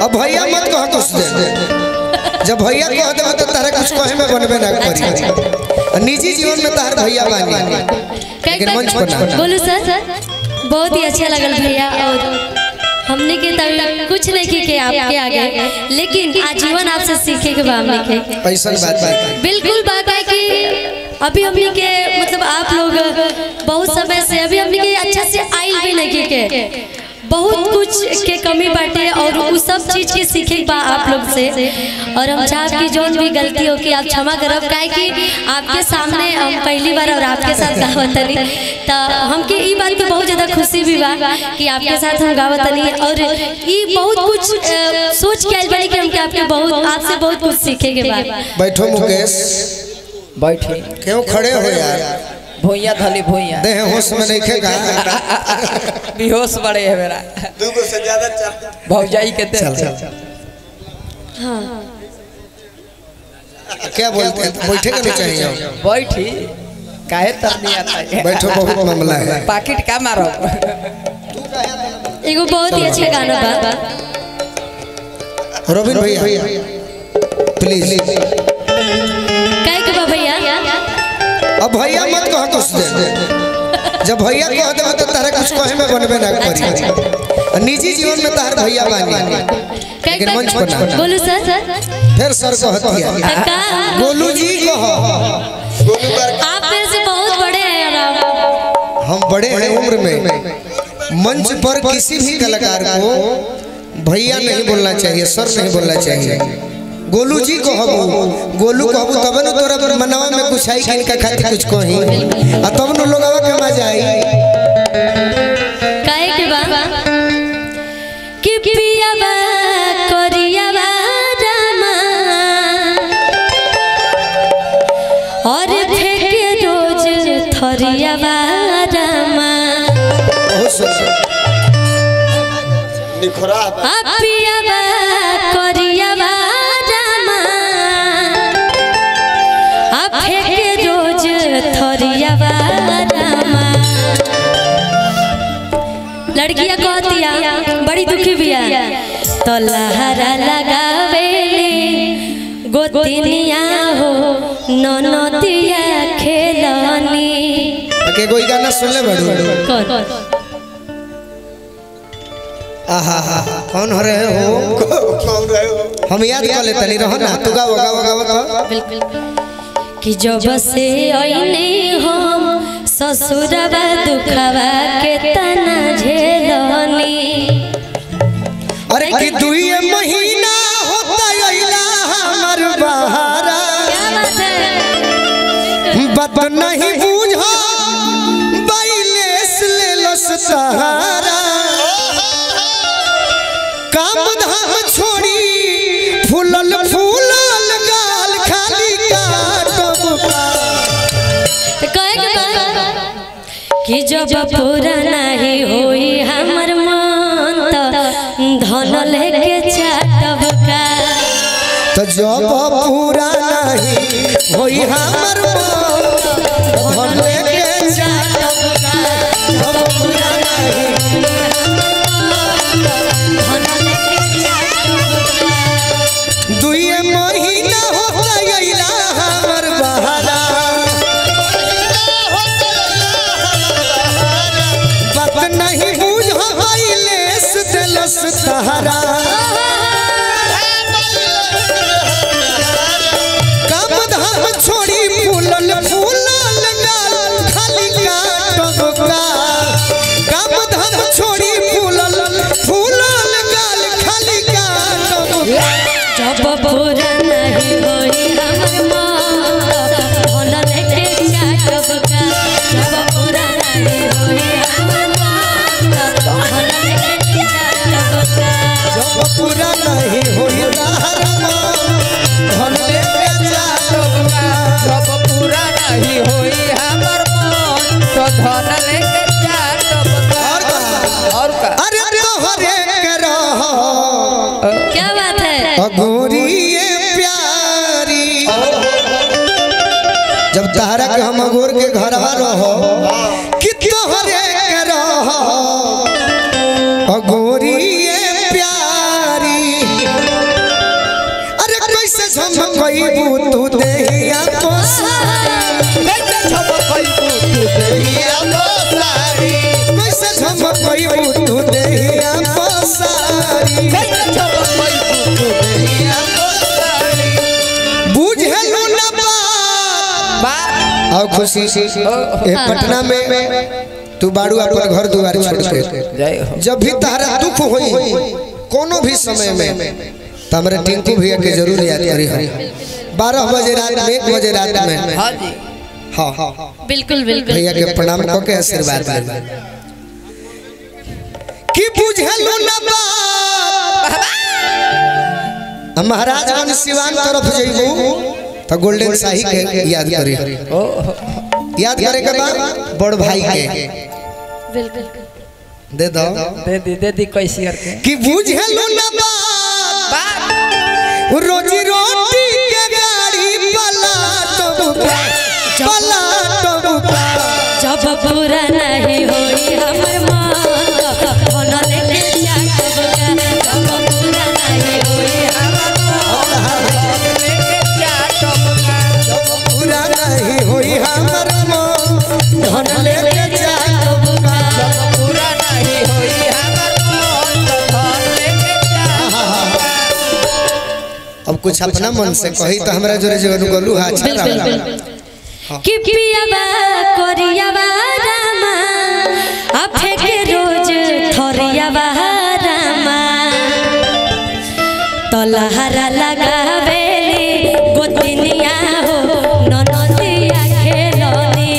अब भैया मत कह कुछ दे, जब भैया कह दे तो तारा कुछ कहे में बनबे ना करी। निजी जीवन में तार भैया बानी लेकिन मंच पर ना। बोलो सर, बहुत ही अच्छा लगल भैया। और हमने के तब कुछ नहीं की आपके आगे, लेकिन आजीवन आपसे सीखे के बाद में ऐसा बात बिल्कुल बात है कि अभी हमने के मतलब आप लोग बहुत समय से अभी हमने के अच्छा से आइल भी नहीं के बहुत कुछ के कमी बाटे और उस सब चीज के सीखे बा आप लोग से। और हम चाहब की जो भी गलती हो कि आप क्षमा करब, काहे कि आपके सामने हम पहली बार और आपके साथ गावतनी तो हमके ई बात पे बहुत ज़्यादा खुशी भी बा कि आपके साथ हम गावतनी और ई बहुत कुछ सोच के आइल बानी कि हमके आपके बहुत आपसे बहुत कुछ सीखे के बाद। बैठो मुकेश, बैठे क्यों खड़े हो यार? भूइया धली भूइया देह होश में नहीं खेगा बेहोश बड़े है मेरा दूगो से ज्यादा भौजाई के दे। हाँ क्या बोलते हैं? बैठे का नहीं चाहिए। बैठी काहे तर नहीं आता है? बैठो, बहुत मामला है। पैकेट का मारो एगो बहुत ही अच्छा गाना बा। रोबिन भैया प्लीज। काहे के बा भैया? अब भैया मत कह कुछ दे, जब भैया कह दे तो तारा कुछ कहे में बनबे ना करी। निजी जीवन में तार भैया बानी लेकिन मंच पर ना। बोलो सर, फिर सर कहती है गोलू जी कहो। आप मेरे से बहुत बड़े हैं यार। हम बड़े हैं उम्र में, मंच पर किसी भी कलाकार को भैया नहीं बोलना चाहिए, सर नहीं बोलना चाहिए। गोलू जी कहबू, गोलू कहबू तब न तोरा मनवा में कुछ आई कि इनका खातिर कुछ कही आ तब न लोगवा के मजा आई। काहे के बा कि पियावा करियावा रामा और फेंके रोज थरियावा रामा। बहुत सुंदर निखरा पियावा करियावा रामा फेंके रोज थरियावा रामा। लड़कियां कहतिया बड़ी दुखी बिया तो लहरा लगावेले गोतिनिया हो ननदिया खेलनी। के कोई गाना सुन ले बड़ू? कौन आहा कौन हो रहे हो? हम याद कर लेते नहीं रहो ना, तू गाओ गाओ गाओ गाओ। बिल्कुल कि जब से आईने हम ससुरवा दुखवा के तना झेलनी। अरे कि दुई महीना होता आइला हमर बहारा, बात नहीं बुझा बाइलेस ले लस सहारा। काम धाम छोड़ी फूलल फूलल गाल खाली काटब कि जब पूरा नहीं होई हमर मन धन लेके चाटब का। तो जब पूरा नहीं होई हमर मन धन लेके चाटब का। जब पूरा नहीं दुई महीना होता आइला हमर बहारा, बात नहीं बुझाइलेस दिलस सहारा। काम धाम छोड़ी फूलल फूलल गाल खाली काटब का। काम धाम छोड़ी फूलल फूलल गाल खाली काटब का। जब पूरा नहीं होई हमर मन धन लेके चाटब का। जब पूरा नहीं होई हमर मन धन लेके चाटब का। जब पूरा नहीं होई हमर मन धन लेके चाटब का। जब पूरा नहीं होई हमर मन तो धन लेके चाटब का। और का अरे तोहरे के रहो क्या बात है? अगोरी ये प्यारी, जब तारा के हम अगोर के घर रहो कि तोहरे के रहो अगोरी ये प्यारी। अरे कैसे झमकइबू तू देहिया पोसारी कैसे झमकइबू तू देहिया पोसारी कैसे झमकइबू तू देहिया पोसारी कैसे झमकइबू तू देहिया पोसारी बुझलू ना बात आओ खुशी ए पटना में तू बाड़ू अपन घर दुआर छोड़ के जय हो जब भी तारा दुख होई कोनो भी समय में तो हमारे टिंकू भैया के जरूर याद करी हम 12 बजे रात में 1 बजे रात में हां जी हाँ बिल्कुल बिल्कुल भैया के प्रणाम क के आशीर्वाद ले कि बुझलू ना बात महाराजगंज सिवान तरफ जइबू तो गोल्डन शाही के याद करी याद करे के बाद बड़ भाई के बिल्कुल दे दो दे दी कैसी करके कि बुझलू ना बात रोजी रोटी के गाड़ी पलाटबुका जब पूरा नहीं होई हमर मन मन लेके जागबगा जब पूरा नहीं होई हमर मन लेके जाटबगा जब पूरा नहीं होई हमर मन धन लेके जागबगा जब पूरा नहीं होई हमर मन धन लेके जाटबगा अब कुछ अपना मन से कही तो हमरा जोरे जोरे गोलू अच्छा बिल्कुल लागला कि पियाबा कोरियाबा रामा आ फेके रोज थोरियाबा रामा तलहरा लगावेली गोतिनिया हो ननदिया खेलनी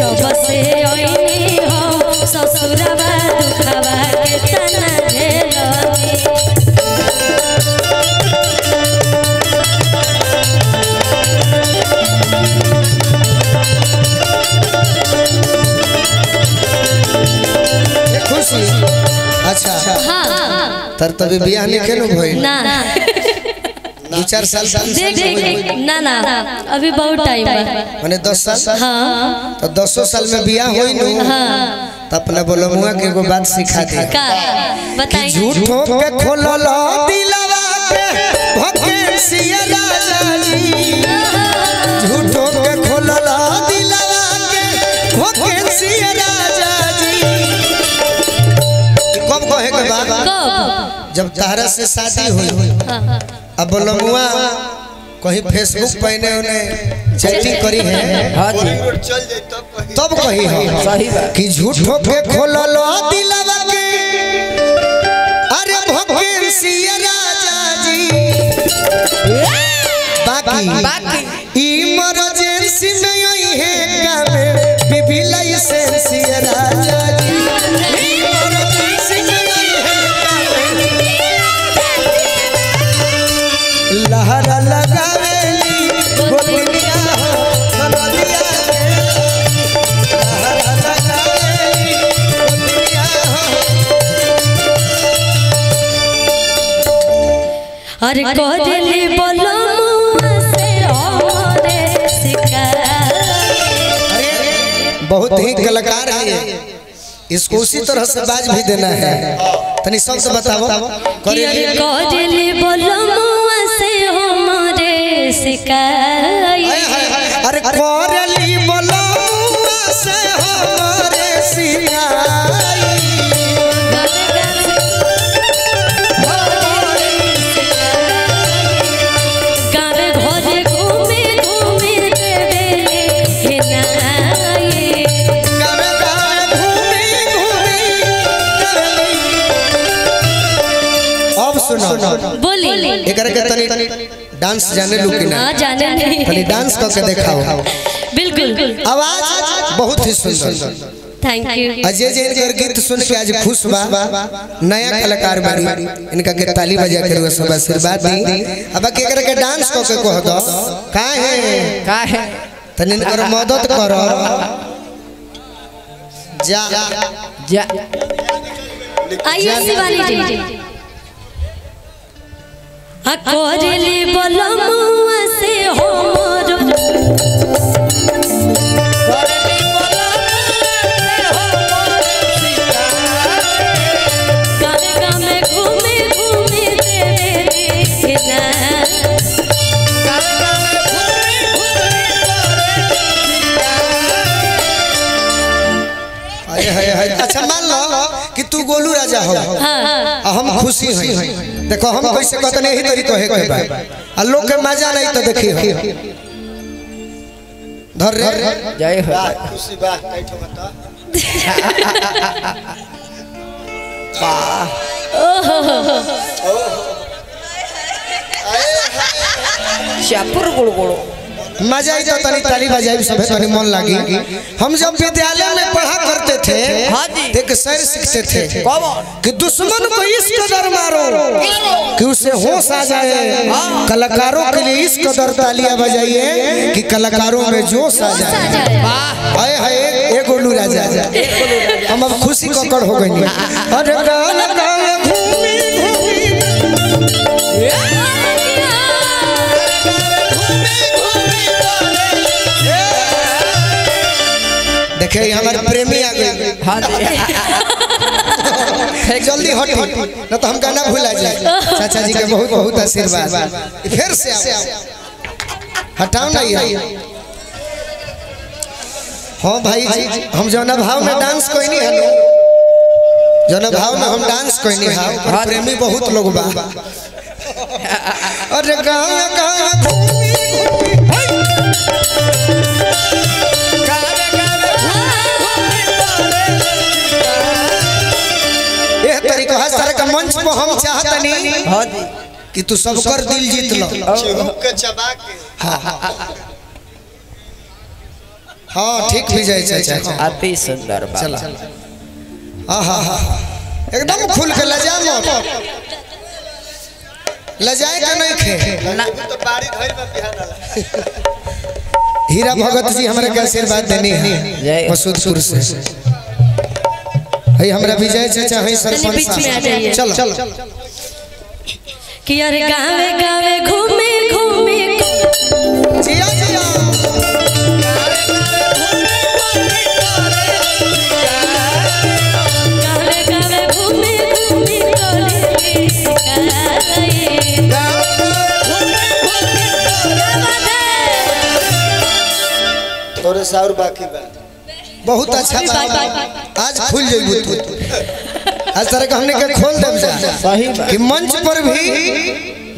जब से ओइनी हो ससुरबा दुखवा के तना झेलनी खुशी अच्छा हाँ तर तभी बियाह नहीं केनु भई ना 2-4 साल देख ना ना अभी बहुत टाइम है माने 10 साल हाँ तो 10 साल में बियाह होई नु हाँ तो अपना बोलमुआ के एगो बात सिखा दे का बताइए झूठों के खोलल दिलवा के भकेसिया राजा जी झूठों के खोलल दिलवा के भकेसिया राजा जी कब कहे के बाद कब जब तारा से शादी हुई अब बोलमुआ कहीं फेसबुक पहने उन्हें चैटिंग करी है हां जी तब कही है सही बात कि झूठों के खोलल दिलवा के अरे भकेसिया राजा जी बाकी इमरजेंसी में यही है गावे बीबी लाइसेंस राजा जी इमरजेंसी में यही है गावे लहरा लगावेली गोतिया हो नदिया के लहरा लगावेली गोतिया हो अरे कोदिली बोलो मुआ से ओरे शिकार बहुत ही कलाकार है ये इसको उसी तरह से बाज भी देना है तनी शब्द बताओ अरे कोदिली बोलो मुआ से हमरे शिकार अरे कोरली बोलमुआ से हमरे सियाई गावे घरे घूमे घूमे देवेले हे नाई गावे गावे घूमी घूमी करली अब सुनो बोली एकरा के तनी डांस जाने लू कि ना हाँ जाने नहीं तनी डांस करके दिखाओ बिल्कुल आवाज बहुत ही सुंदर थैंक यू अजय जैन के गीत सुन के आज खुश बा नया कलाकार बारी इनका के ताली बजा के सब आशीर्वाद दी अब के एकरा के डांस करके कह दो का है तनी इनकर मदद करो जा जा आइए शिवानी जी आ कोरिली बोलो मुआ से हमर करली बोला से हो मोर शिकार गावे गावे घूमे घूमे देवेले हम खुशी हैं। देखो हम कैसे कहते नहीं ही तरी कहे के बा आ लोग के मजा नहीं तो देखी धर रे जय हो खुशी बा कैठो बता शापुर गुड़गुड़ो मजा आई तो तनी ताली बजाई सब तनी मन लगी। हम जब विद्यालय में पढ़ा करते थे एक शेर सीखते थे कि दुश्मन को इस कदर मारो कि उसे होश आ जाए, कलाकारों के लिए इस कदर तालियां बजाइए कि कलाकारों में जोश आ जाए। हाय हाय एक गोलू राजा हम अब खुशी ककड़ हो गई। अरे गाना गाना घूमी देखे हमारे प्रेमी आ गए। हाँ जल्दी हट न तो हम गाना भूला जाए। चाचा जी के बहुत बहुत आशीर्वाद फिर से हटाओ ना ये। हाँ भाई हम जौना भाव में डांस कोई नहीं है, जौना भाव में हम डांस कोई नहीं है। प्रेमी बहुत लोग बा। अरे गाना गाना तरीका है सारे का मंच को हम चाहता नहीं कि तू सबकर दिल जीत लो। हाँ ठीक भी जाए चाचा अति सुंदर चला। एकदम खुल के लजा मत, लजाए के नहीं खे तो बारी धइल में बिहान वाला। हीरा भगत जी हमारे के आशीर्वाद देनी है मसूदपुर से। है हमरा विजय चाचा है सरपंच साहब। चलो चलो कि यार गावे गावे घूमे घूमे जिया जिया गावे गावे घूमे घूमे कोले सिखाए तोरे साउर बाकी बा बहुत अच्छा बात। आज खुल जाइए तू आज तरह का हमने के खोल देम जा सही कि मंच पर भी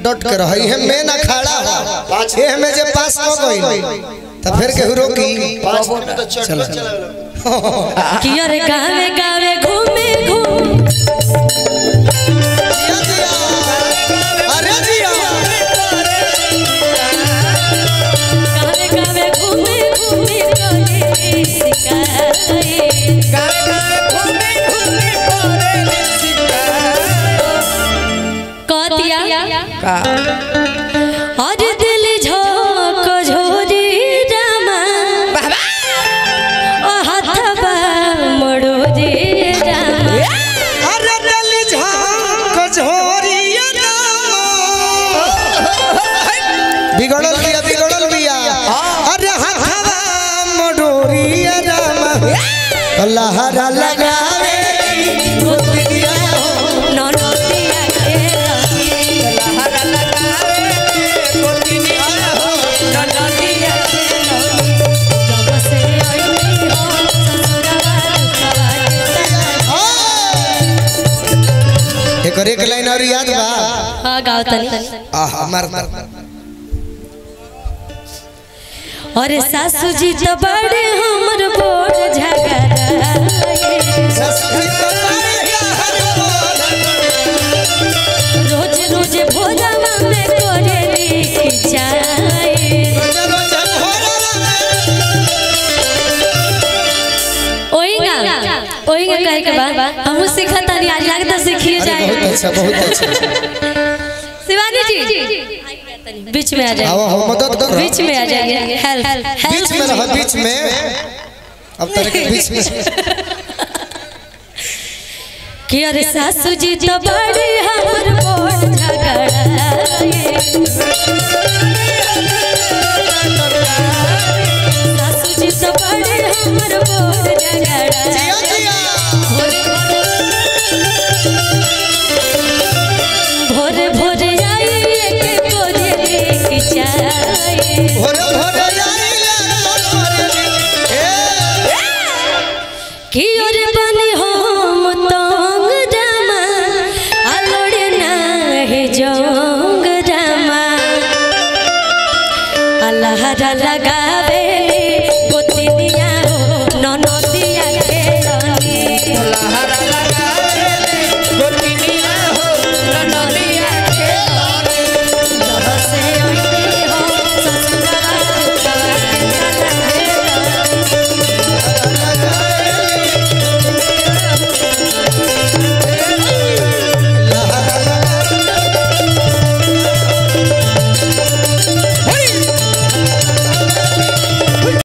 डट के रही है। मैं ना खड़ा ये हमें जे पास हो गई तो फिर के रोकी 5 मिनट तो चलो कि यार गावे गावे घूमे घूमे अरे जिया गावे गावे घूमे घूमे कोले सिखाए का और दिल झोंक झोरी रामा ओ हाथबा मोड़ो रे रामा। अरे दिल झोंक झोरी रामा बिगड़ल बिया अरे हाथबा मोड़ो रे रामा लहरा लगावे एक लाइन और याद बा। हां गाओ तनी मार मार अरे सासू जी तो बड़े हमर बोल झगड़ा रोज रोज भोजवा में करे खिचाए ओइंगा कहे के बाद हम सिखाता नहीं आज लगता सीखिए जाए। बहुत अच्छा शिवानी जी बीच में आ जाइए। आओ मदद करो बीच में आ जाइए। हेल्प बीच में रहो बीच में अब तरह के बीच में कि अरे सासू जी तो बड़ी हमर बोल झगड़ा सासू जी तो बड़ी हमर बोल झगड़ा भोरे भोरे आई के बोले लेके जाए भोरे भोरे कि और बनी हम तंग जामा आलोड़ लहरा लगावेली गोतिनिया हो ननदिया के लनी लहरा